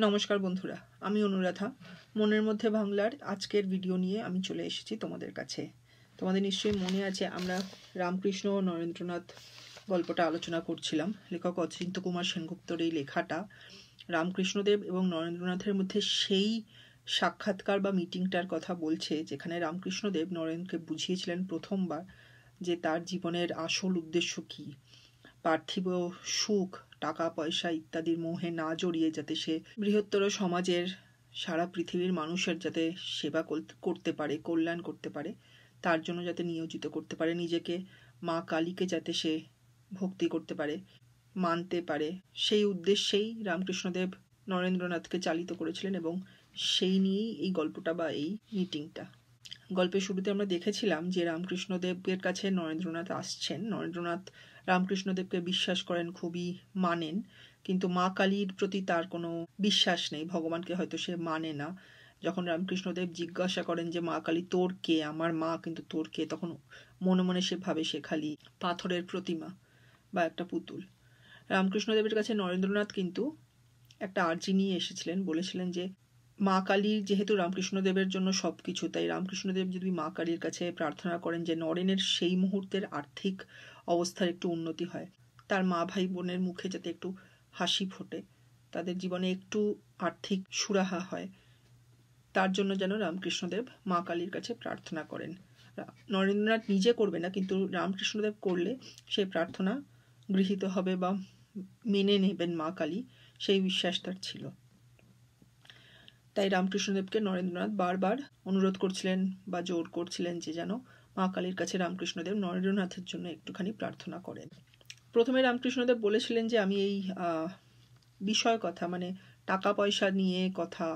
নমস্কার বন্ধুরা, আমি অনুরাধা। মনের মধ্যে বাংলার আজকের ভিডিও নিয়ে আমি চলে এসেছি তোমাদের কাছে। তোমাদের নিশ্চয়ই মনে আছে আমরা রামকৃষ্ণ ও নরেন্দ্রনাথ গল্পটা আলোচনা করছিলাম। লেখক অচিন্ত কুমার সেনগুপ্তর এই লেখাটা রামকৃষ্ণদেব এবং নরেন্দ্রনাথের মধ্যে সেই সাক্ষাৎকার বা মিটিংটার কথা বলছে যেখানে রামকৃষ্ণদেব নরেন্দ্রকে বুঝিয়েছিলেন প্রথমবার যে তার জীবনের আসল উদ্দেশ্য কী। পার্থিব সুখ, টাকা পয়সা ইত্যাদির মোহে না জড়িয়ে যাতে সে বৃহত্তর সমাজের সারা পৃথিবীর মানুষের যাতে সেবা করতে পারে, কল্যাণ করতে পারে, তার জন্য যাতে নিয়োজিত করতে পারে নিজেকে, মা কালীকে যাতে সে ভক্তি করতে পারে, মানতে পারে, সেই উদ্দেশ্যেই রামকৃষ্ণদেব নরেন্দ্রনাথকে চালিত করেছিলেন এবং সেই নিয়েই এই গল্পটা বা এই মিটিংটা। গল্পের শুরুতে আমরা দেখেছিলাম যে রামকৃষ্ণদেবের কাছে নরেন্দ্রনাথ আসছেন। নরেন্দ্রনাথ রামকৃষ্ণদেবকে বিশ্বাস করেন, খুবই মানেন, কিন্তু মা কালীর প্রতি তার কোনো বিশ্বাস নেই, ভগবানকে হয়তো সে মানে না। যখন রামকৃষ্ণদেব জিজ্ঞাসা করেন যে মা কালী তোর কে, আমার মা কিন্তু তোর কে, তখন মনে মনে সে ভাবে সে খালি পাথরের প্রতিমা বা একটা পুতুল। রামকৃষ্ণদেবের কাছে নরেন্দ্রনাথ কিন্তু একটা আর্জি নিয়ে এসেছিলেন, বলেছিলেন যে মা কালীর যেহেতু রামকৃষ্ণদেবের জন্য সব কিছু, তাই রামকৃষ্ণদেব যদি মা কালীর কাছে প্রার্থনা করেন যে নরেনের সেই মুহূর্তের আর্থিক অবস্থার একটু উন্নতি হয়, তার মা ভাই বোনের মুখে যাতে একটু হাসি ফোটে, তাদের জীবনে একটু আর্থিক সুরাহা হয়, তার জন্য যেন রামকৃষ্ণদেব মা কালীর কাছে প্রার্থনা করেন। নরেন্দ্রনাথ নিজে করবে না, কিন্তু রামকৃষ্ণদেব করলে সেই প্রার্থনা গৃহীত হবে বা মেনে নেবেন মা কালী, সেই বিশ্বাস তার ছিল। তাই রামকৃষ্ণদেবকে নরেন্দ্রনাথ বারবার অনুরোধ করছিলেন বা জোর করছিলেন যে যেন মা কালীর কাছে রামকৃষ্ণদেব নরেন্দ্রনাথের জন্য একটুখানি প্রার্থনা করেন। প্রথমে রামকৃষ্ণদেব বলেছিলেন যে আমি এই বিষয় কথা, মানে টাকা পয়সা নিয়ে কথা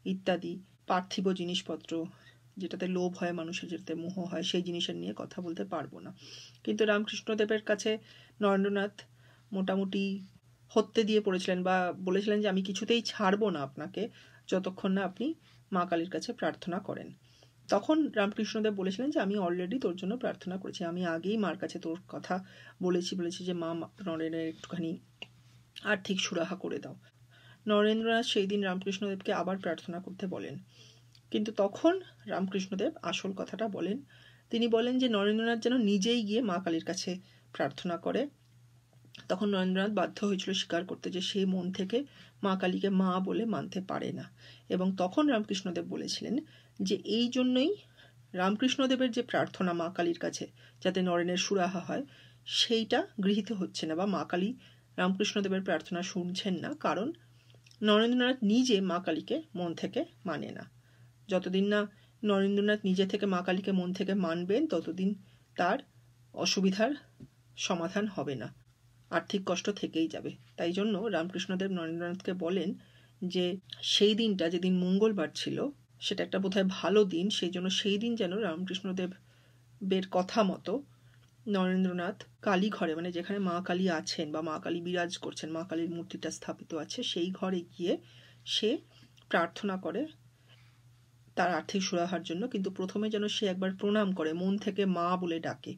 ইত্যাদি, পার্থিব জিনিসপত্র যেটাতে লোভ হয় মানুষের, যেটাতে মোহ হয়, সেই জিনিসের নিয়ে কথা বলতে পারবো না। কিন্তু রামকৃষ্ণদেবের কাছে নরেন্দ্রনাথ মোটামুটি হত্যে দিয়ে পড়েছিলেন বা বলেছিলেন যে আমি কিছুতেই ছাড়বো না আপনাকে যতক্ষণ না আপনি মা কালীর কাছে প্রার্থনা করেন। তখন রামকৃষ্ণদেব বলেছিলেন যে আমি অলরেডি তোর জন্য প্রার্থনা করেছি, আমি আগেই মার কাছে তোর কথা বলেছি যে মা নরেনের একটুখানি আর্থিক সুরাহা করে দাও। নরেন্দ্রনাথ সেই দিন রামকৃষ্ণদেবকে আবার প্রার্থনা করতে বলেন, কিন্তু তখন রামকৃষ্ণদেব আসল কথাটা বলেন। তিনি বলেন যে নরেন্দ্রনাথ যেন নিজেই গিয়ে মা কালীর কাছে প্রার্থনা করে। তখন নরেন্দ্রনাথ বাধ্য হয়েছিল স্বীকার করতে যে সে মন থেকে মা কালীকে মা বলে মানতে পারে না। এবং তখন রামকৃষ্ণদেব বলেছিলেন যে এই জন্যই রামকৃষ্ণদেবের যে প্রার্থনা মা কালীর কাছে যাতে নরেনের সুরাহা হয়, সেইটা গৃহীত হচ্ছে না বা মা কালী রামকৃষ্ণদেবের প্রার্থনা শুনছেন না, কারণ নরেন্দ্রনাথ নিজে মা কালীকে মন থেকে মানে না। যতদিন না নরেন্দ্রনাথ নিজে থেকে মা কালীকে মন থেকে মানবেন, ততদিন তার অসুবিধার সমাধান হবে না, আর্থিক কষ্ট থেকেই যাবে। তাই জন্য রামকৃষ্ণদেব নরেন্দ্রনাথকে বলেন যে সেই দিনটা, যেদিন মঙ্গলবার ছিল, সেটা একটা বোধহয় ভালো দিন, সেই জন্য সেই দিন যেন রামকৃষ্ণদেবের কথা মতো নরেন্দ্রনাথ কালী ঘরে, মানে যেখানে মা কালী আছেন বা মা কালী বিরাজ করছেন, মা কালীর মূর্তিটা স্থাপিত আছে, সেই ঘরে গিয়ে সে প্রার্থনা করে তার আর্থিক সুরাহার জন্য। কিন্তু প্রথমে যেন সে একবার প্রণাম করে, মন থেকে মা বলে ডাকে।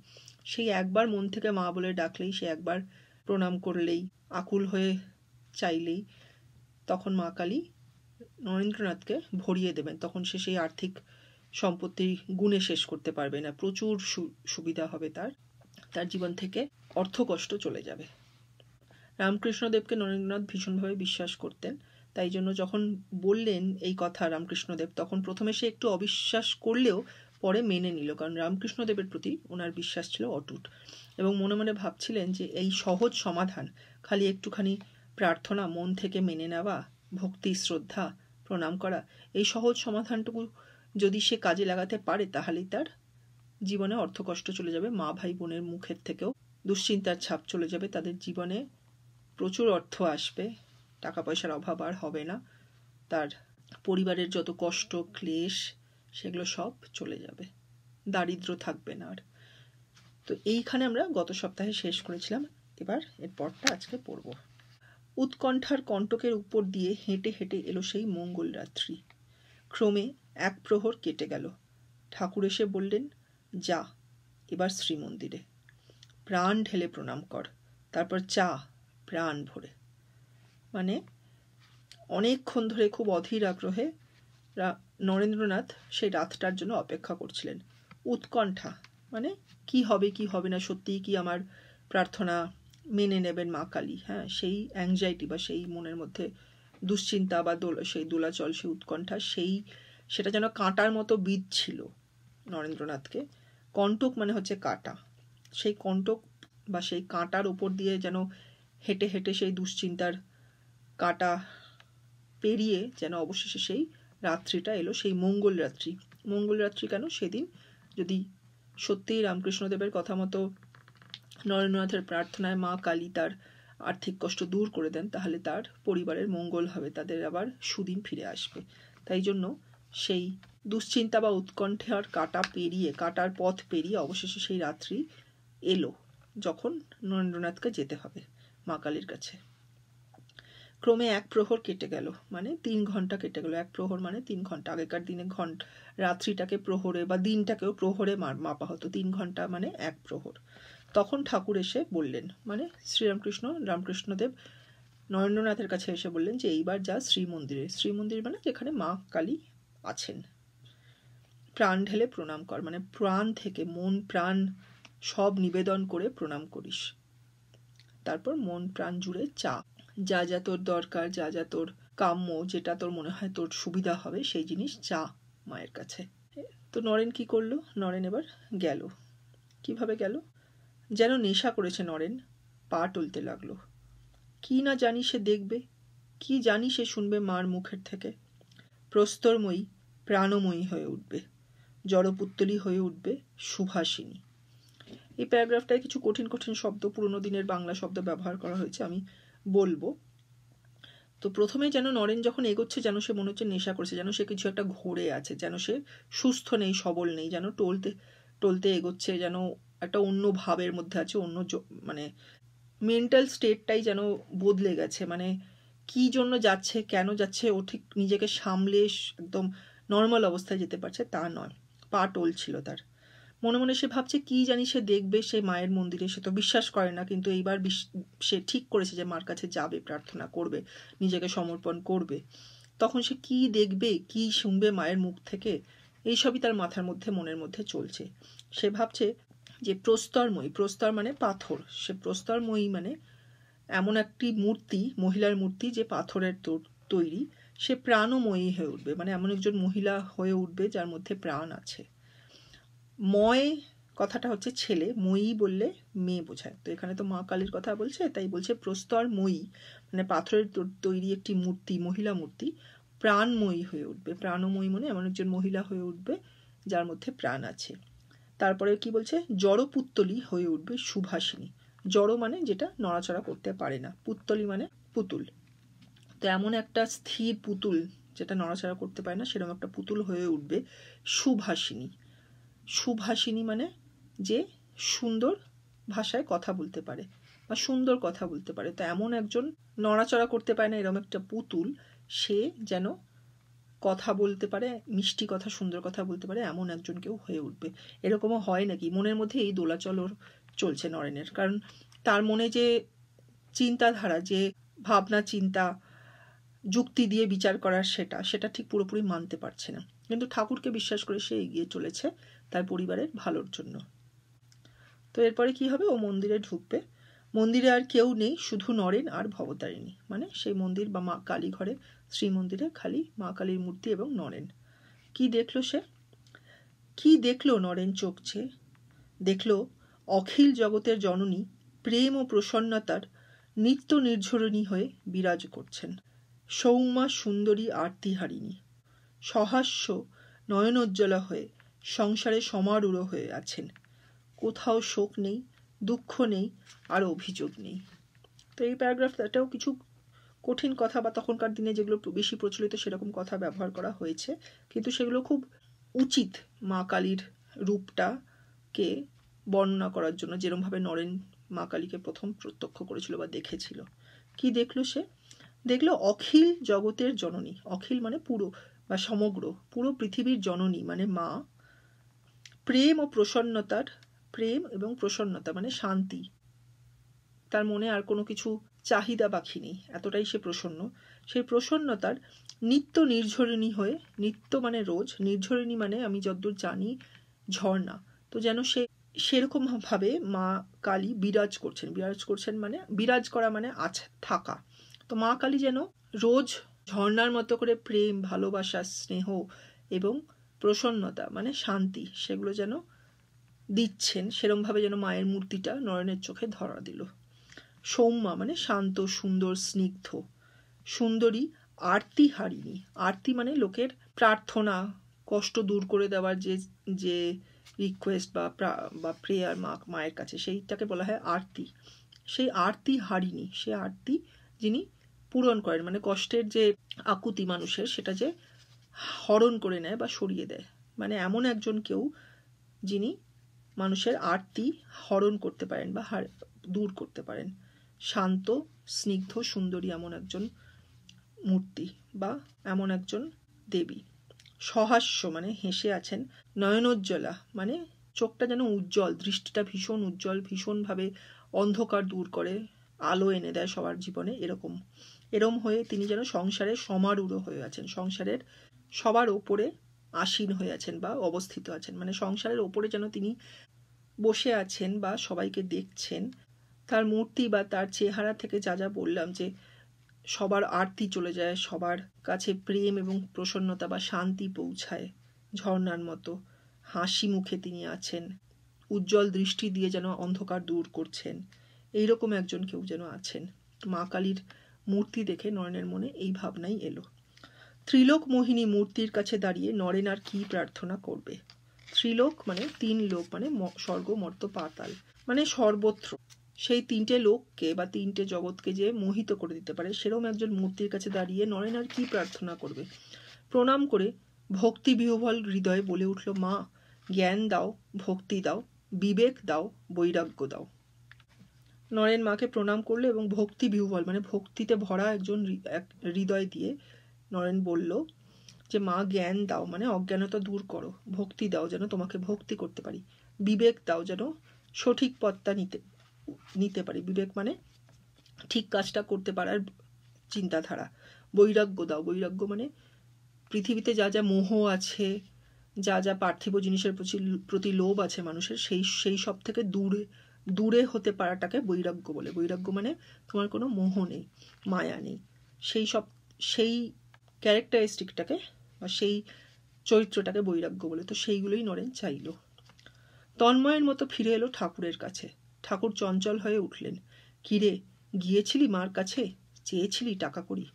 সেই একবার মন থেকে মা বলে ডাকলেই, সে একবার প্রণাম করলেই, আকুল হয়ে চাইলেই, তখন মা কালী নরেন্দ্রনাথকে ভরিয়ে দেবেন। তখন সে সেই আর্থিক সম্পত্তি গুণে শেষ করতে পারবে না, প্রচুর সুবিধা হবে, তার জীবন থেকে অর্থকষ্ট চলে যাবে। রামকৃষ্ণদেবকে নরেন্দ্রনাথ ভীষণভাবে বিশ্বাস করতেন, তাই জন্য যখন বললেন এই কথা রামকৃষ্ণদেব, তখন প্রথমে সে একটু অবিশ্বাস করলেও পরে মেনে নিল, কারণ রামকৃষ্ণদেবের প্রতি ওনার বিশ্বাস ছিল অটুট। এবং মনে মনে ভাবছিলেন যে এই সহজ সমাধান, খালি একটুখানি প্রার্থনা, মন থেকে মেনে নেওয়া, ভক্তি শ্রদ্ধা প্রণাম করা, এই সহজ সমাধানটুকু যদি সে কাজে লাগাতে পারে, তাহলেই তার জীবনে অর্থকষ্ট চলে যাবে, মা ভাই বোনের মুখের থেকেও দুশ্চিন্তার ছাপ চলে যাবে, তাদের জীবনে প্রচুর অর্থ আসবে, টাকা পয়সার অভাব আর হবে না, তার পরিবারের যত কষ্ট ক্লেশ সেগুলো সব চলে যাবে, দারিদ্র থাকবে না আর। তো এইখানে আমরা গত সপ্তাহে শেষ করেছিলাম, এবার এর পরটা আজকে পড়ব। উৎকণ্ঠার কণ্টকের উপর দিয়ে হেঁটে হেঁটে এলো সেই মঙ্গল রাত্রি। ক্রমে এক প্রহর কেটে গেল। ঠাকুর এসে বললেন, যা এবার শ্রীমন্দিরে, প্রাণ ঢেলে প্রণাম কর, তারপর চা প্রাণ ভরে। মানে অনেকক্ষণ ধরে খুব অধীর আগ্রহে নরেন্দ্রনাথ সেই রাতটার জন্য অপেক্ষা করছিলেন। উৎকণ্ঠা মানে কি হবে কি হবে না, সত্যিই কি আমার প্রার্থনা মেনে নেবেন মা কালী, হ্যাঁ, সেই অ্যাংজাইটি বা সেই মনের মধ্যে দুশ্চিন্তা বা সেই দোলাচল, সেই উৎকণ্ঠা, সেটা যেন কাঁটার মতো বিঁধছিল নরেন্দ্রনাথকে। কণ্টক মানে হচ্ছে কাঁটা, সেই কণ্টক বা সেই কাঁটার ওপর দিয়ে যেন হেঁটে হেঁটে সেই দুশ্চিন্তার কাঁটা পেরিয়ে যেন অবশেষে সেই রাত্রিটা এলো, সেই মঙ্গল রাত্রি। মঙ্গল রাত্রি কেন? সেদিন যদি সত্যিই রামকৃষ্ণদেবের কথা মতো নরেন্দ্রনাথের প্রার্থনায় মা কালী তার আর্থিক কষ্ট দূর করে দেন, তাহলে তার পরিবারের মঙ্গল হবে, তাদের আবার সুদিন ফিরে আসবে। তাই জন্য সেই দুশ্চিন্তা বা উৎকণ্ঠার কাটার পথ পেরিয়ে অবশেষে সেই রাত্রি এলো, যখন নরেন্দ্রনাথকে যেতে হবে মা কালীর কাছে। ক্রমে 1 প্রহর কেটে গেল, মানে 3 ঘন্টা কেটে গেল। 1 প্রহর মানে 3 ঘন্টা। আগেকার দিনে রাত্রিটাকে প্রহরে বা দিনটাকেও প্রহরে মাপা হতো। 3 ঘন্টা মানে 1 প্রহর। তখন ঠাকুর এসে বললেন, মানে রামকৃষ্ণদেব নরেন্দ্রনাথের কাছে এসে বললেন যে এইবার যা শ্রীমন্দিরে। শ্রীমন্দির মানে যেখানে মা কালী আছেন, প্রাণ ঢেলে প্রণাম কর, মানে প্রাণ থেকে মন প্রাণ সব নিবেদন করে প্রণাম করিস। তারপর মন প্রাণ জুড়ে যা যা তোর দরকার, যা যা তোর কাম্য, যেটা তোর মনে হয় তোর সুবিধা হবে, সেই জিনিস চা মায়ের কাছে। তো নরেন কি করলো? নরেন এবার গেল। কিভাবে গেল? যেন নেশা করেছে নরেন, পা টলতে লাগলো। কি না জানি সে দেখবে, কি জানি সে শুনবে মার মুখের থেকে। প্রস্তরময়ী প্রাণময়ী হয়ে উঠবে, জড়পুত্তলী হয়ে উঠবে সুভাষিনী। এই প্যারাগ্রাফটায় কিছু কঠিন কঠিন শব্দ, পুরোনো দিনের বাংলা শব্দ ব্যবহার করা হয়েছে, আমি বলবো। তো প্রথমে যেন নরেন যখন এগোচ্ছে, যেন সে মনে হচ্ছে নেশা করেছে, যেন সে কিছু একটা ঘোরে আছে, যেন সে সুস্থ নেই, সবল নেই, যেন টলতে টলতে এগোচ্ছে, যেন একটা অন্য ভাবের মধ্যে আছে, অন্য মানে মেন্টাল স্টেটটাই যেন বদলে গেছে। মানে কি জন্য যাচ্ছে, কেন যাচ্ছে, ও ঠিক নিজেকে সামলে একদম নর্মাল অবস্থায় যেতে পারছে তা নয়, পা টলছিল তার। মনে মনে সে ভাবছে কি জানি সে দেখবে সে মায়ের মন্দিরে। সে তো বিশ্বাস করে না, কিন্তু এইবার সে ঠিক করেছে যে মার কাছে যাবে, প্রার্থনা করবে, নিজেকে সমর্পণ করবে। তখন সে কি দেখবে, কি শুনবে মায়ের মুখ থেকে, এইসবই তার মাথার মধ্যে, মনের মধ্যে চলছে। সে ভাবছে যে প্রস্তরময়ী, প্রস্তর মানে পাথর, সে প্রস্তরময়ী মানে এমন একটি মূর্তি, মহিলার মূর্তি যে পাথরের তৈরি, সে প্রাণময়ী হয়ে উঠবে, মানে এমন একজন মহিলা হয়ে উঠবে যার মধ্যে প্রাণ আছে। ময় কথাটা হচ্ছে ছেলে, ময়ী বললে মেয়ে বোঝায়। তো এখানে তো মা কালীর কথা বলছে, তাই বলছে প্রস্তরময়ী মানে পাথরের তৈরি একটি মূর্তি, মহিলা মূর্তি, প্রাণময়ী হয়ে উঠবে। প্রাণময়ী মানে এমন একজন মহিলা হয়ে উঠবে যার মধ্যে প্রাণ আছে। তারপরে কি বলছে? জড়পুত্তলী হয়ে উঠবে সুভাষিনী। জড় মানে যেটা নড়াচড়া করতে পারে না, পুত্তলী মানে পুতুল। তো এমন একটা স্থির পুতুল যেটা নড়াচড়া করতে পারে না, সেরকম একটা পুতুল হয়ে উঠবে সুভাষিনী। সুভাষিনী মানে যে সুন্দর ভাষায় কথা বলতে পারে বা সুন্দর কথা বলতে পারে। তো এমন একজন নড়াচড়া করতে পারে না এরকম একটা পুতুল, সে যেন কথা বলতে পারে, মিষ্টি কথা, সুন্দর কথা বলতে পারে, এমন একজন কেউ হয়ে উঠবে। এরকমও হয় নাকি? মনের মধ্যে এই দোলাচল চলছে নরেনের, কারণ তার মনে যে চিন্তাধারা, যে ভাবনা চিন্তা, যুক্তি দিয়ে বিচার করার, সেটা ঠিক পুরোপুরি মানতে পারছে না, কিন্তু ঠাকুরকে বিশ্বাস করে সে এগিয়ে চলেছে তার পরিবারের ভালোর জন্য। তো এরপরে কি হবে? ও মন্দিরে ঢুকবে। মন্দিরে আর কেউ নেই, শুধু নরেন আর ভবতারিণী, মানে সেই মন্দির বা মা কালী ঘরে, শ্রীমন্দিরে খালি মা কালীর মূর্তি এবং নরেন। কি দেখলো সে? কি দেখলো নরেন চোখছে? দেখলো অখিল জগতের জননী প্রেম ও প্রসন্নতার নিত্য নির্ঝরণী হয়ে বিরাজ করছেন। সৌম্যা সুন্দরী আরতিহারিণী সহাস্য নয়নোজ্জ্বলা হয়ে সংসারে সমারূঢ় হয়ে আছেন। কোথাও শোক নেই, দুঃখ নেই, আর অভিযোগ নেই। তো এই প্যারাগ্রাফটাও কিছু কঠিন কথা বা তখনকার দিনে যেগুলো বেশি প্রচলিত সেরকম কথা ব্যবহার করা হয়েছে, কিন্তু সেগুলো খুব উচিত মা কালীর রূপটাকে বর্ণনা করার জন্য, যেরকমভাবে নরেন মা কালীকে প্রথম প্রত্যক্ষ করেছিল বা দেখেছিল। কি দেখলো সে? দেখলো অখিল জগতের জননী। অখিল মানে পুরো বা সমগ্র, পুরো পৃথিবীর জননী মানে মা। প্রেম ও প্রসন্নতার, প্রেম এবং প্রসন্নতা মানে শান্তি, তার মনে আর কোনো কিছু চাহিদা বাকি নেই, এতটাই সে প্রসন্ন। সেই প্রসন্নতার নিত্য নির্ঝরিণী হয়ে, নিত্য মানে রোজ, নির্ঝরিণী মানে আমি যতদূর জানি ঝর্ণা, তো যেন সেরকম ভাবে মা কালী বিরাজ করছেন মানে বিরাজ করা মানে থাকা। তো মা কালী যেন রোজ ঝর্ণার মতো করে প্রেম, ভালোবাসা, স্নেহ এবং প্রসন্নতা মানে শান্তি সেগুলো যেন দিচ্ছেন, সেরমভাবে যেন মায়ের মূর্তিটা নয়নের চোখে ধরা দিল। সৌম্যা মানে শান্ত, সুন্দর, স্নিগ্ধ। সুন্দরী, আরতি হারিণী। আরতি মানে লোকের প্রার্থনা, কষ্ট দূর করে দেওয়ার যে রিকোয়েস্ট বা প্রেয়ার মায়ের কাছে, সেইটাকে বলা হয় আরতি। সেই আরতি হারিণী, সে আরতি যিনি পূরণ করেন, মানে কষ্টের যে আকুতি মানুষের, সেটা যে হরণ করে নেয় বা সরিয়ে দেয়, মানে এমন একজন কেউ যিনি মানুষের আরতি হরণ করতে পারেন বা দূর করতে পারেন। শান্ত, স্নিগ্ধ, সুন্দরী এমন একজন মূর্তি বা এমন একজন দেবী। সহাস্য মানে হেসে আছেন। নয়নোজ্জ্বলা মানে চোখটা যেন উজ্জ্বল, দৃষ্টিটা ভীষণ উজ্জ্বল, ভীষণভাবে অন্ধকার দূর করে আলো এনে দেয় সবার জীবনে, এরম হয়ে তিনি যেন সংসারে সমারূঢ় হয়ে আছেন, সংসারের সবার ওপরে আসীন হয়ে আছেন বা অবস্থিত আছেন, মানে সংসারের ওপরে যেন তিনি বসে আছেন বা সবাইকে দেখছেন। তার মূর্তি বা তার চেহারা থেকে যা যা বললাম, যে সবার আরতি চলে যায়, সবার কাছে প্রেম এবং প্রসন্নতা বা শান্তি পৌঁছায় ঝর্ণার মতো, হাসি মুখে তিনি আছেন, উজ্জ্বল দৃষ্টি দিয়ে যেন অন্ধকার দূর করছেন, এইরকম একজন কেউ যেন আছেন। মা কালীর মূর্তি দেখে নরেনের মনে এই ভাবনাই এলো। ত্রিলোক মোহিনী মূর্তির কাছে দাঁড়িয়ে নরেন আর কি প্রার্থনা করবে? ত্রিলোক মানে 3 লোক, মানে স্বর্গ, মর্ত, পাতাল, মানে সর্বত্র সেই 3টে লোককে বা 3টে জগৎকে যে মোহিত করে দিতে পারে, সেরকম একজন মূর্তির কাছে দাঁড়িয়ে নরেন আর কি প্রার্থনা করবে? প্রণাম করে ভক্তি বিহ্বল হৃদয়ে বলে উঠল, মা জ্ঞান দাও, ভক্তি দাও, বিবেক দাও, বৈরাগ্য দাও। নরেন মাকে প্রণাম করলো এবং ভক্তি বিহ্বল মানে ভক্তিতে ভরা একজন হৃদয় দিয়ে নরেন বলল যে মা জ্ঞান দাও মানে অজ্ঞানতা দূর করো, ভক্তি দাও যেন তোমাকে ভক্তি করতে পারি, বিবেক দাও যেন সঠিক পথটা নিতে পারি, বিবেক মানে ঠিক কাজটা করতে পারার চিন্তাধারা, বৈরাগ্য দাও, বৈরাগ্য মানে পৃথিবীতে যা যা মোহ আছে, যা যা পার্থিব জিনিসের প্রতি লোভ আছে মানুষের, সেই সব থেকে দূরে হতে পারাটাকে বৈরাগ্য বলে। বৈরাগ্য মানে তোমার কোনো মোহ নেই, মায়া নেই, সেই ক্যারেক্টারিস্টিকটাকে বা সেই চরিত্রটাকে বৈরাগ্য বলে। তো সেইগুলোই নরেন চাইল। তন্ময়ের মতো ফিরে এলো ঠাকুরের কাছে। ঠাকুর চঞ্চল হয়ে উঠলেন। কিরে, গিয়েছিলি মার কাছে, চেয়েছিলি টাকা করি?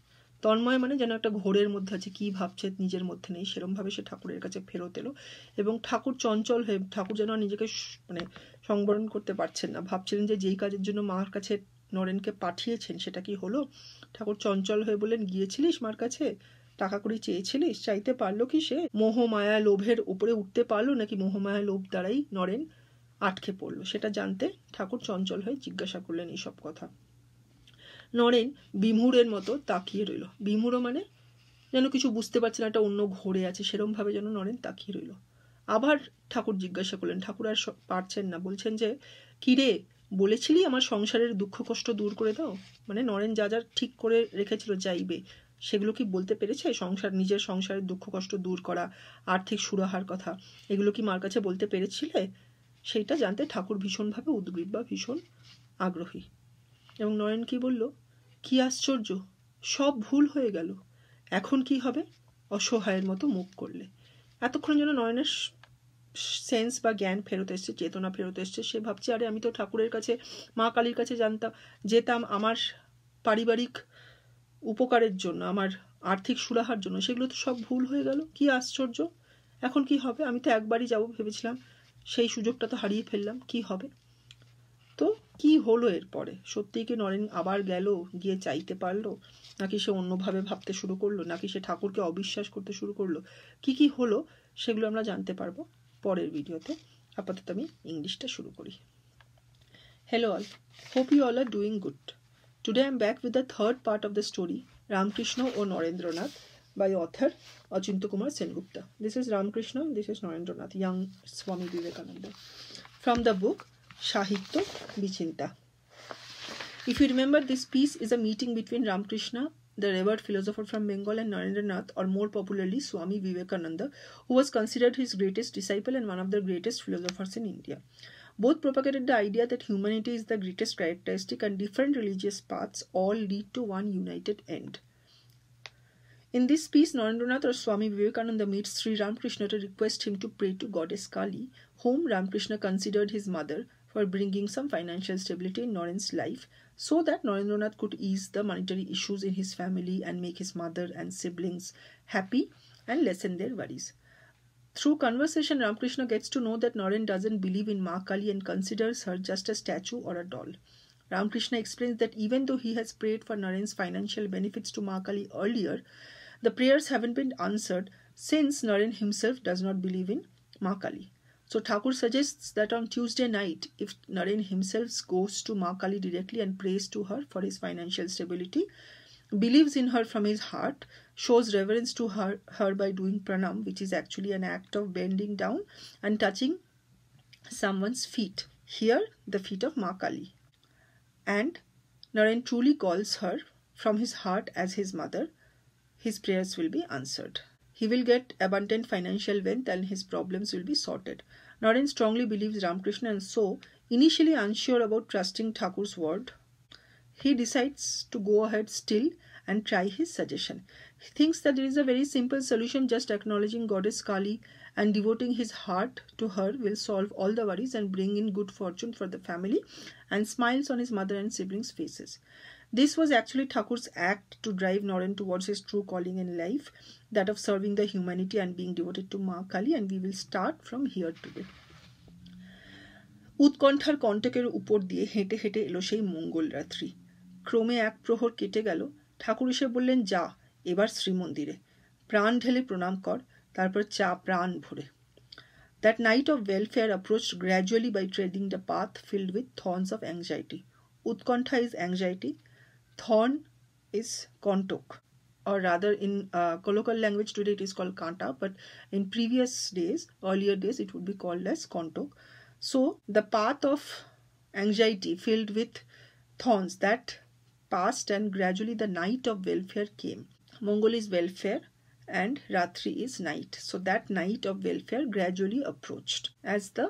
তন্ময় মানে যেন একটা ঘোরের মধ্যে আছে, কি ভাবছে নিজের মধ্যে নেই, সেরমভাবে সে ঠাকুরের কাছে ফেরত এলো। এবং ঠাকুর চঞ্চল হয়ে, ঠাকুর যেন নিজেকে মানে সংবরণ করতে পারছেন না, ভাবছিলেন যে যেই কাজের জন্য মার কাছে নরেনকে পাঠিয়েছেন সেটা কি হলো? ঠাকুর চঞ্চল হয়ে বললেন, গিয়েছিলিস মার কাছে, টাকা করি চেয়েছিলিস? চাইতে পারলো কি সে? মোহ মায়া লোভের উপরে উঠতে পারলো, নাকি মোহমায়া লোভ দ্বারাই নরেন আটকে পড়লো? সেটা জানতে ঠাকুর চঞ্চল হয়ে জিজ্ঞাসা করলেন এইসব কথা। নরেন বিমূঢ়ের মতো তাকিয়ে রইল। বিমূঢ় মানে যেন কিছু বুঝতে পারছে না, একটা অন্য ঘোরে আছে, সেরম ভাবে যেন নরেন তাকিয়ে রইল। আবার ঠাকুর জিজ্ঞাসা করলেন, ঠাকুর আর পারছেন না, বলছেন যে কিরে, বলেছিলি আমার সংসারের দুঃখ কষ্ট দূর করে দাও? মানে নরেন যা যা ঠিক করে রেখেছিল চাইবে, সেগুলো কি বলতে পেরেছে? নিজের সংসারের দুঃখ কষ্ট দূর করা, আর্থিক সুরাহার কথা, এগুলো কি মার কাছে বলতে পেরেছিলে? সেইটা জানতে ঠাকুর ভীষণভাবে উদ্গ্রীব বা ভীষণ আগ্রহী। এবং নরেন কি বলল, কি আশ্চর্য, সব ভুল হয়ে গেল, এখন কি হবে? অসহায়ের মতো মুখ করলে। এতক্ষণ যেন নয়নের সেন্স বা জ্ঞান ফেরত এসছে, চেতনা ফেরত এসছে। সে ভাবছে, আরে আমি তো ঠাকুরের কাছে, মা কালীর কাছে যেতাম আমার পারিবারিক উপকারের জন্য, আমার আর্থিক সুরাহার জন্য, সেগুলো তো সব ভুল হয়ে গেল, কি আশ্চর্য, এখন কি হবে? আমি তো একবারই যাব ভেবেছিলাম, সেই সুযোগটা তো হারিয়ে ফেললাম, কি হবে? তো কি হলো এরপরে? সত্যিই কি নরেন আবার গেল, গিয়ে চাইতে পারলো, নাকি সে অন্যভাবে ভাবতে শুরু করলো, নাকি সে ঠাকুরকে অবিশ্বাস করতে শুরু করলো? কি হলো সেগুলো আমরা জানতে পারবো পরের ভিডিওতে। আপাতত আমি ইংলিশটা শুরু করি। Hello all, hope you all are doing good. Today I am back with the third part of the story, Ramakrishna or Narendranath, by author Achinta Kumar Sengupta. This is Ramakrishna, this is Narendranath, young Swami Vivekananda. From the book Sahitya Vichinta. If you remember, this piece is a meeting between Ramakrishna, the revered philosopher from Bengal, and Narendranath, or more popularly Swami Vivekananda, who was considered his greatest disciple and one of the greatest philosophers in India. Both propagated the idea that humanity is the greatest characteristic and different religious paths all lead to one united end. In this piece, Narendranath or Swami Vivekananda meets Sri Ramakrishna to request him to pray to goddess Kali, whom Ramakrishna considered his mother, for bringing some financial stability in Naren's life, so that Narendranath could ease the monetary issues in his family and make his mother and siblings happy and lessen their worries. Through conversation, Ramakrishna gets to know that Naren doesn't believe in Ma Kali and considers her just a statue or a doll. Ramakrishna explains that even though he has prayed for Naren's financial benefits to Ma Kali earlier, the prayers haven't been answered since Naren himself does not believe in Ma Kali. So Thakur suggests that on Tuesday night, if Naren himself goes to Ma Kali directly and prays to her for his financial stability, believes in her from his heart, shows reverence to her by doing pranam, which is actually an act of bending down and touching someone's feet, here the feet of Ma Kali, and Naren truly calls her from his heart as his mother, his prayers will be answered. He will get abundant financial wealth and his problems will be sorted. Naren strongly believes Ramakrishna, and so, initially unsure about trusting Thakur's word, he decides to go ahead still and try his suggestion. He thinks that there is a very simple solution, just acknowledging goddess Kali and devoting his heart to her will solve all the worries and bring in good fortune for the family, and smiles on his mother and siblings' faces. This was actually Thakur's act to drive Naren towards his true calling in life, that of serving the humanity and being devoted to Ma Kali, and we will start from here today. উৎকণ্ঠার কণ্টকের উপর দিয়ে হেঁটে হেঁটে এলো সেই মঙ্গল রাত্রি। ক্রমে এক প্রহর কেটে গেল। ঠাকুর এসে বললেন, যা এবার শ্রীমন্দিরে, প্রাণ ঢেলে প্রণাম কর, তারপর চা প্রাণ ভরে। That night of welfare approached gradually by treading the path filled with thorns of anxiety. Utkantha is anxiety, thorn is kontok, or rather in colloquial language today it is called kanta, but in previous days, earlier days, it would be called as kontok. So the path of anxiety filled with thorns, that passed, and gradually the night of welfare came. Mongol is welfare and Ratri is night. So that night of welfare gradually approached as the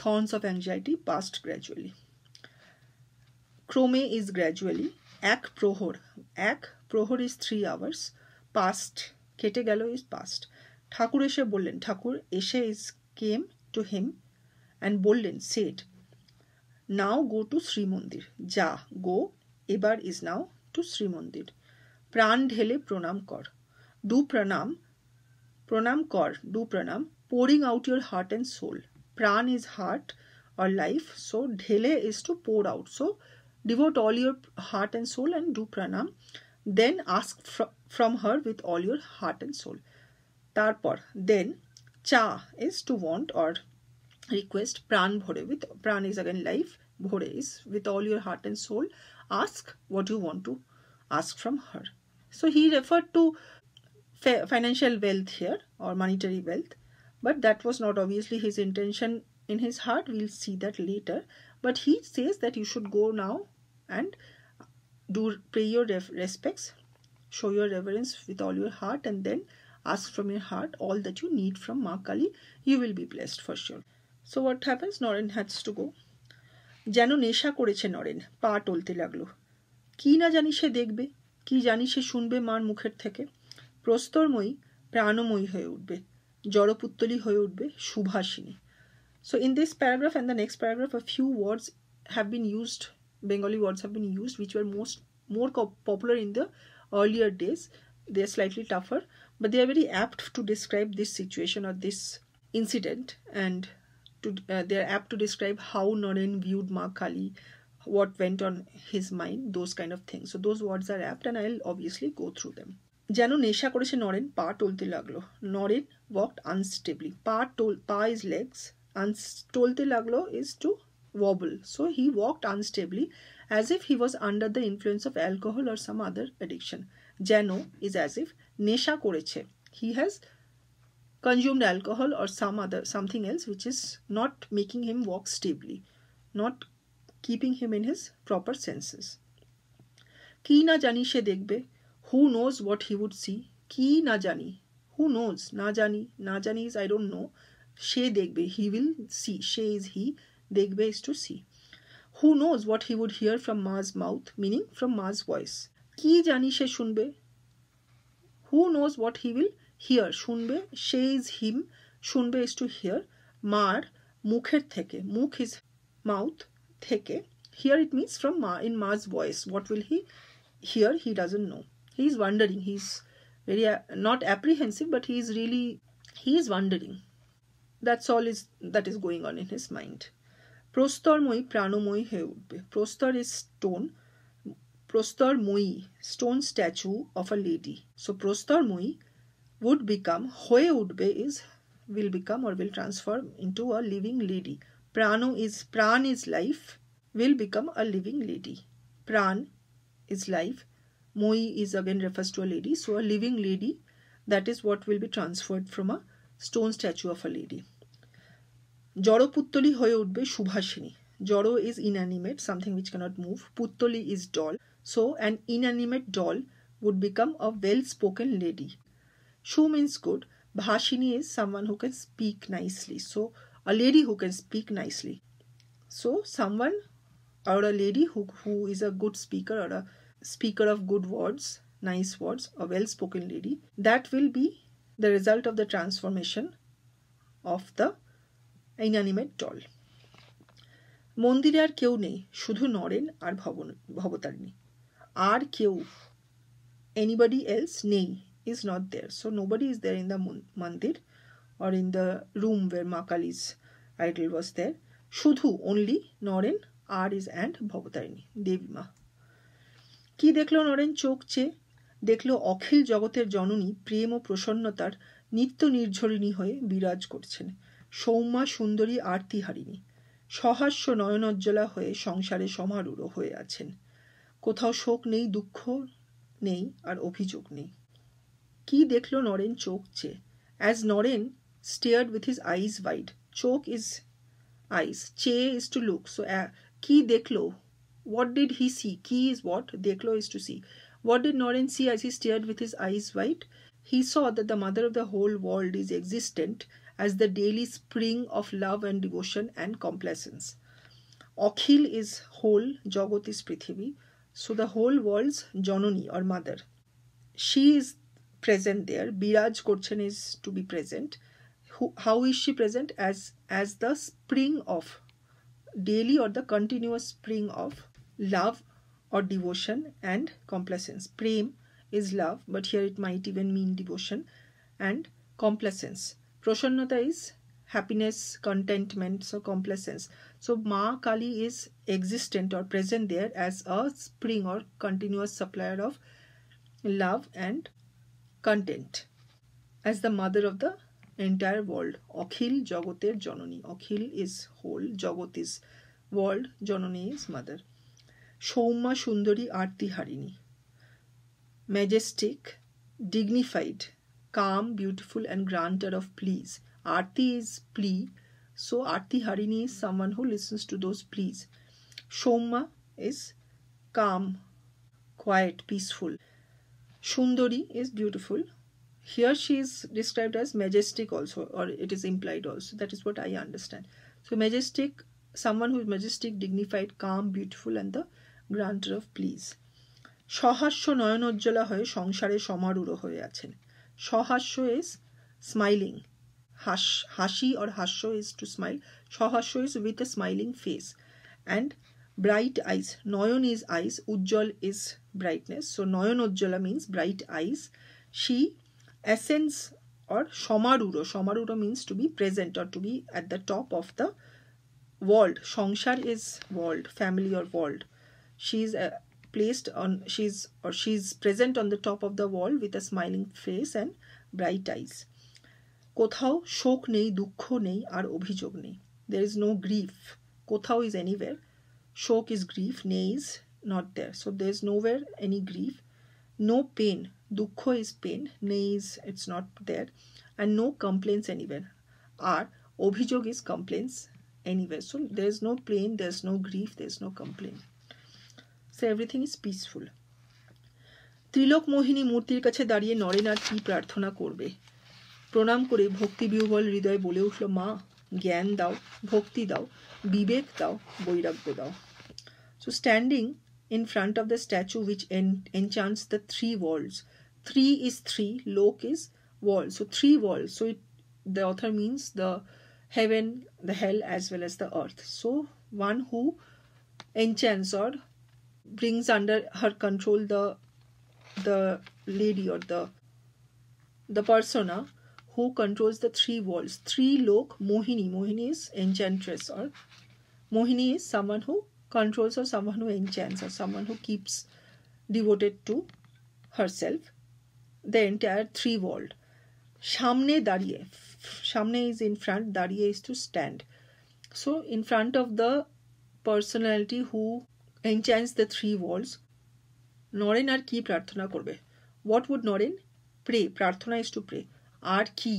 thorns of anxiety passed gradually. Krome is gradually. Ek prohor is 3 hours. Past, kete gelo is past. Thakur eshe bollen, Thakur eshe is came to him and bollen, said, now go to Sri Mandir. Ja, go, ebar is now to Sri Mandir. Pran dhele pranam kor. Do pranam kor, do pranam, pouring out your heart and soul. Pran is heart or life, so dhele is to pour out. So devote all your heart and soul and do pranam. Then ask from her with all your heart and soul. Tarpor, then, cha is to want or request, pran bhore, with pran is again life, bhore is with all your heart and soul. Ask what you want to ask from her. So he referred to financial wealth here, or monetary wealth, but that was not obviously his intention in his heart. We'll see that later. But he says that you should go now and pay your respects, show your reverence with all your heart, and then ask from your heart all that you need from Ma Kali. You will be blessed for sure. So what happens? Naren has to go. যেন নেশা করেছে নরেন, পা টলতে লাগলো। কি না জানি সে দেখবে, কি জানি সে শুনবে মার মুখের থেকে। প্রস্তরময়ী প্রাণময়ী হয়ে উঠবে, জড়পুত্তলী হয়ে উঠবে Subhashini. So in this paragraph and the next paragraph, a few words have been used, Bengali words have been used, which were more popular in the earlier days. They are slightly tougher, but they are very apt to describe this situation or this incident, and they are apt to describe how Naren viewed Ma Kali, what went on his mind, those kind of things. So those words are apt, and I'll obviously go through them. যেন নেশা করেছে নরেন, পা টলতে লাগলো। Naren walked unstably. Pa is legs, টলতে লাগলো is to wobble. So he walked unstably as if he was under the influence of alcohol or some other addiction. যেন is as if, নেশা করেছে, he has consumed alcohol or something else which is not making him walk stably, not keeping him in his proper senses. কি না জানি সে দেখবে, Who knows what he would see? কি না জানি, who knows, না জানি, না জানি is I don't know, সে দেখবে, he will see, say is he, দেখবে is to see. Who knows what he would hear from Ma's mouth, meaning from Ma's voice. কি জানি সে শুনবে, who knows what he will hear, শুনবে, সে is him, শুনবে is to hear, মার মুখের থেকে, মুখ is mouth, থেকে, here it means from Ma, in Ma's voice. What will he hear? He doesn't know. He is wondering. He's very not apprehensive, but he is wondering. That's all that is going on in his mind. প্রস্তরময়ী প্রাণময়ী হয়ে উঠবে. প্রস্তর is stone. প্রস্তরময়ী, stone statue of a lady. So প্রস্তরময়ী would become, হয়ে উঠবে will become or will transform into a living lady. Pran is life, will become a living lady. Pran is life. Moi is again refers to a lady. So a living lady, that is what will be transferred from a stone statue of a lady. Joro puttoli hoye utbe Subhashini. Joro is inanimate, something which cannot move. Puttoli is doll. So an inanimate doll would become a well-spoken lady. Shu means good. Bhashini is someone who can speak nicely. So a lady who can speak nicely. So someone or a lady who is a good speaker or a speaker of good words, nice words, a well-spoken lady, that will be the result of the transformation of the inanimate doll. মন্দিরে আর কেউ নেই, শুধু নরেন আর ভবতারিণী. আর কেউ, anybody else, নেই, is not there. So nobody is there in the mandir or in the room where Ma Kali's idol was there. শুধু, only, Naren, R is and Bhavatarini, দেবী মা. কি দেখলো নরেন চোখ চেয়ে? দেখলো অখিল জগতের জননী প্রেম ও প্রসন্নতার নিত্য নির্ঝরিণী হয়ে বিরাজ করছেন, সৌম্যা সুন্দরী আরতিহারিণী, সহাস্য নয়নোজ্জ্বলা হয়ে সংসারে সমারূঢ় হয়ে আছেন, কোথাও শোক নেই, দুঃখ নেই, আর অভিযোগ নেই. কি দেখলো নরেন চোখ চেয়ে? As Noren stared with his eyes wide, চোখ is eyes, চেয়ে is to look. So কি দেখলো, what did he see? Ki is what, deklo is to see. What did Noren see as he stared with his eyes wide? He saw that the mother of the whole world is existent as the daily spring of love and devotion and complacence. Akhil is whole, Jagat is Prithivi. So the whole world's Janani or mother. She is present there. Biraj Korchen is to be present. How is she present? As the spring of, daily or the continuous spring of love or devotion and complacence. Prem is love, but here it might even mean devotion and complacence. Prasannata is happiness, contentment, so complacence. So Ma Kali is existent or present there as a spring or continuous supplier of love and content, as the mother of the entire world. Akhil Jagater Janani. Akhil is whole, Jagat is world, Janani is mother. Soumya সুন্দরী আরতিহারিণী, majestic, dignified, calm, beautiful, and granter of pleas. Arti is plea, so Artiharini is someone who listens to those pleas. Soumya is calm, quiet, peaceful. Sundari is beautiful. Here she is described as majestic also, or it is implied also. That is what I understand. So majestic, someone who is majestic, dignified, calm, beautiful, and the granter of pleas. সহাস্য নয়নোজ্জ্বলা হয়ে সংসারে সমারূঢ় হয়ে আছেন. সহাস্য is smiling. Hashi or hasho is to smile. Sahasho is with a smiling face. And bright eyes. Noyon is eyes. Ujjwal is brightness. So noyonojjala means bright eyes. She ascends or shomaruro. Shomaruro means to be present or to be at the top of the world. সংসার is world, family or world. She is placed on, she's present on the top of the wall with a smiling face and bright eyes. কোথাও শোক নেই, দুঃখ নেই, আর অভিযোগ নেই. There is no grief. কোথাও is anywhere. Shok is grief, নেই is not there. So there is nowhere any grief. No pain. Dukkho is pain, নেই is it's not there. And no complaints anywhere. আর অভিযোগ is complaints anywhere. So there is no pain, there is no grief, there is no complaint. So everything is peaceful. ত্রিলোক মোহিনী মূর্তির কাছে দাঁড়িয়ে নরেন আর কি প্রার্থনা করবে? প্রণাম করে ভক্তি বিহ্বল হৃদয়ে বলে উঠল, মা জ্ঞান দাও, ভক্তি দাও, বিবেক দাও, বৈরাগ্য দাও। So standing in front of the statue which enchants the three worlds. Three is three, lok is world. So three worlds. So the author means the heaven, the hell as well as the earth. So one who enchants or brings under her control the lady or the persona who controls the three worlds. Three lok, Mohini. Mohini is enchantress, or Mohini is someone who controls or someone who enchants or someone who keeps devoted to herself the entire three world. Shamne dariye. Shamne is in front, dariye is to stand. So in front of the personality who enchants the three worlds, Noren ar ki prarthana korbe? What would Noren pray? Prarthana is to pray. Ar ki?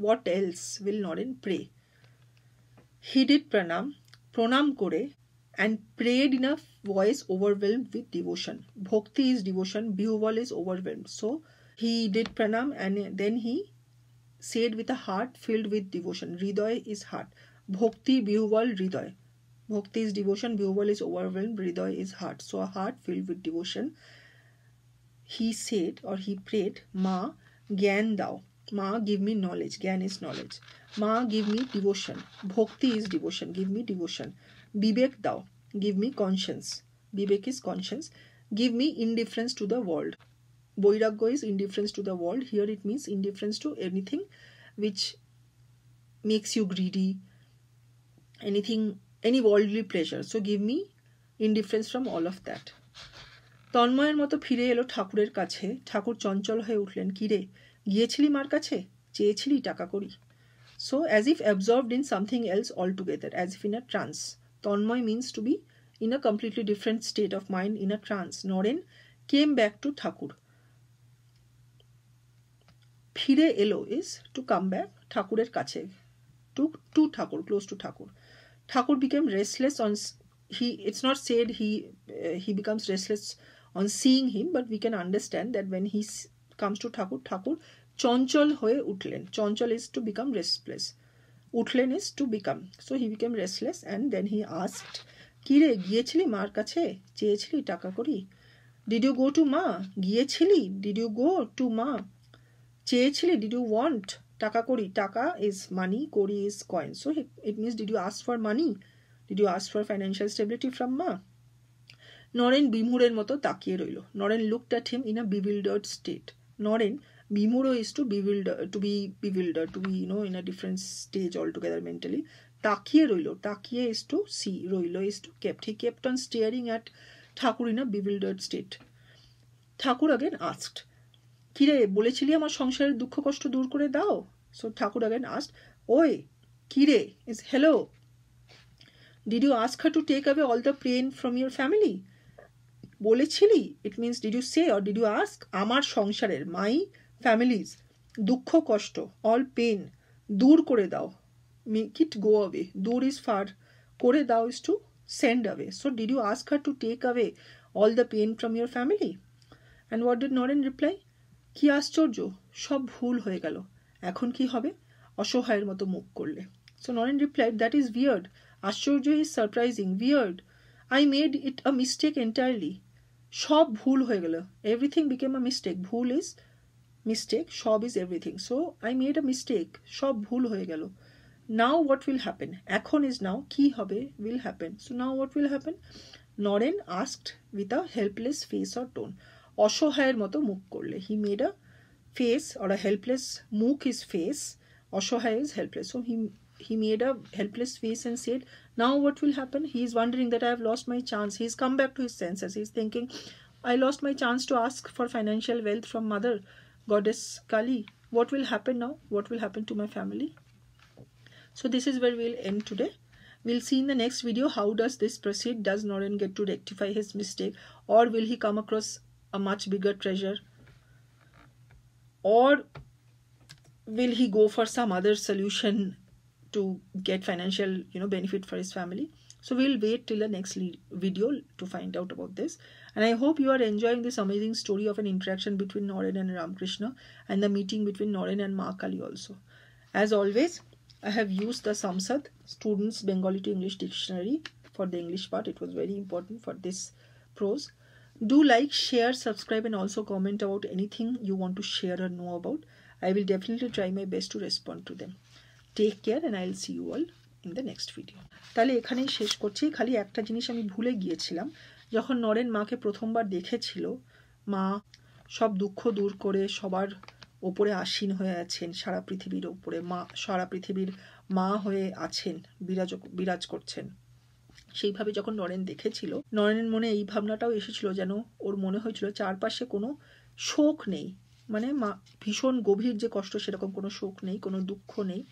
What else will Noren pray? He did pranam kore, and prayed in a voice overwhelmed with devotion. Bhakti is devotion, Bihubal is overwhelmed. So he did pranam and then he said with a heart filled with devotion. Hriday is heart. Bhakti, Bihubal, Hriday. Bhakti is devotion, Bihubal is overwhelmed, Hriday is heart. So a heart filled with devotion. He said or he prayed, Ma, Gyan dao. Ma, give me knowledge. Gyan is knowledge. Ma, give me devotion. Bhakti is devotion. Give me devotion. Vivek dao. Give me conscience. Vivek is conscience. Give me indifference to the world. Boiragya is indifference to the world. Here it means indifference to anything which makes you greedy. Anything, any worldly pleasure. So give me indifference from all of that. তন্ময়ের মতো ফিরে এলো ঠাকুরের কাছে। ঠাকুর চঞ্চল হয়ে উঠলেন, কিরে গিয়েছিলি মার কাছে, চেয়েছিলি টাকা করি? So as if absorbed in something else altogether, as if in a trance. Tanmoy means to be in a completely different state of mind, in a trance. Noren came back to Thakur. Phire elo is to come back, Thakurer kache, to Thakur, close to Thakur. Thakur became restless on it's not said he becomes restless on seeing him, but we can understand that when he comes to Thakur chonchol hoye utlen. Chonchol is to become restless. Utlen is to become. So he became restless and then he asked, Kire, giyechili maar kache? Cheyechili taka kori? Did you go to ma? Giyechili? Did you go to ma? Cheyechili? Did you want? Taka kori. Taka is money, kori is coin. So it means, did you ask for money? Did you ask for financial stability from ma? Noren bimurer moto takiye roilo. Noren looked at him in a bewildered state. Noren, bimuro is to be bewildered, to be, in a different stage altogether mentally. Takiye roilo. Takiye is to see. Roilo is to kept. He kept on staring at Thakur in a bewildered state. Thakur again asked, Kire, bolechili amar সংসারের দুঃখ কষ্ট দূর করে দাও? So Thakur again asked, Oi, Kire is hello. Did you ask her to take away all the pain from your family? Bolechili, it means did you say or did you ask? Amar সংসারের, my family's দুঃখ কষ্ট, all pain, দূর করে দাও. Make it go away. দূর is far. করে দাও is to send away. So did you ask her to take away all the pain from your family? And what did Noren reply? কি আশ্চর্য, সব ভুল হয়ে গেল, এখন কি হবে? অসহায়ের মতো মুখ করলে. So Noren replied, that is weird. আশ্চর্য is surprising. Weird. I made it a mistake entirely. সব ভুল হয়ে গেল. Everything became a mistake. ভুল is mistake. সব is everything. So I made a mistake. সব ভুল হয়ে গেল. Now what will happen? এখন is now. কি হবে will happen. So now what will happen? Noren asked with a helpless face or tone. অসহায়ের মতো মুখ করলে. He made a face or a helpless, মুখ is face, অসহায় is helpless. So he made a helpless face and said, now what will happen? He is wondering that I have lost my chance. He's come back to his senses. He's thinking, I lost my chance to ask for financial wealth from mother, goddess Kali. What will happen now? What will happen to my family? So this is where we'll end today. We'll see in the next video how does this proceed. Does Noren get to rectify his mistake, or will he come across a much bigger treasure, or will he go for some other solution to get financial benefit for his family? So we'll wait till the next video to find out about this. And I hope you are enjoying this amazing story of an interaction between Naren and Ramakrishna and the meeting between Naren and Ma Kali also. As always, I have used the Samsad Students Bengali to English Dictionary for the English part. It was very important for this prose. Do like, share, subscribe, and also comment about anything you want to share or know about. I will definitely try my best to respond to them. Take care, and I'll see you all in the next video. তাহলে এখানেই শেষ করছি। খালি একটা জিনিস আমি ভুলে গিয়েছিলাম, যখন নরেন মাকে প্রথমবার দেখেছিল, মা সব দুঃখ দূর করে সবার ওপরে আসীন হয়ে আছেন, সারা পৃথিবীর ওপরে মা, সারা পৃথিবীর মা হয়ে আছেন, বিরাজ করছেন। সেইভাবে যখন নরেন দেখেছিল, নরেনের মনে এই ভাবনাটাও এসেছিল, যেন ওর মনে হয়েছিল চারপাশে কোনো শোক নেই, মানে মা ভীষণ গভীর যে কষ্ট, সেরকম কোনো শোক নেই, কোনো দুঃখ নেই,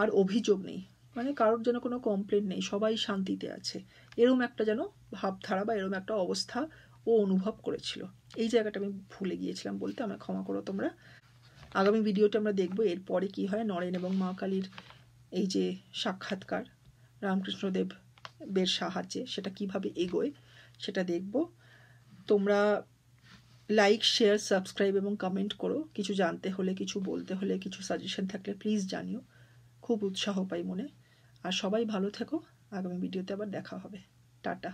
আর অভিযোগ নেই, মানে কারোর যেন কোনো কমপ্লেন নেই, সবাই শান্তিতে আছে, এরম একটা যেন ভাবধারা বা এরম একটা অবস্থা ও অনুভব করেছিল। এই জায়গাটা আমি ভুলে গিয়েছিলাম বলতে, আমায় ক্ষমা করো তোমরা। আগামী ভিডিওটা আমরা দেখবো এরপরে কি হয়, নরেন এবং মা কালীর এই যে সাক্ষাৎকার রামকৃষ্ণদেব বের সাহায্যে সেটা কিভাবে এগোয় সেটা দেখব। তোমরা লাইক, শেয়ার, সাবস্ক্রাইব এবং কমেন্ট করো। কিছু জানতে হলে, কিছু বলতে হলে, কিছু সাজেশন থাকলে প্লিজ জানিও, খুব উৎসাহ পাই মনে। আর সবাই ভালো থেকো। আগামী ভিডিওতে আবার দেখা হবে। টাটা।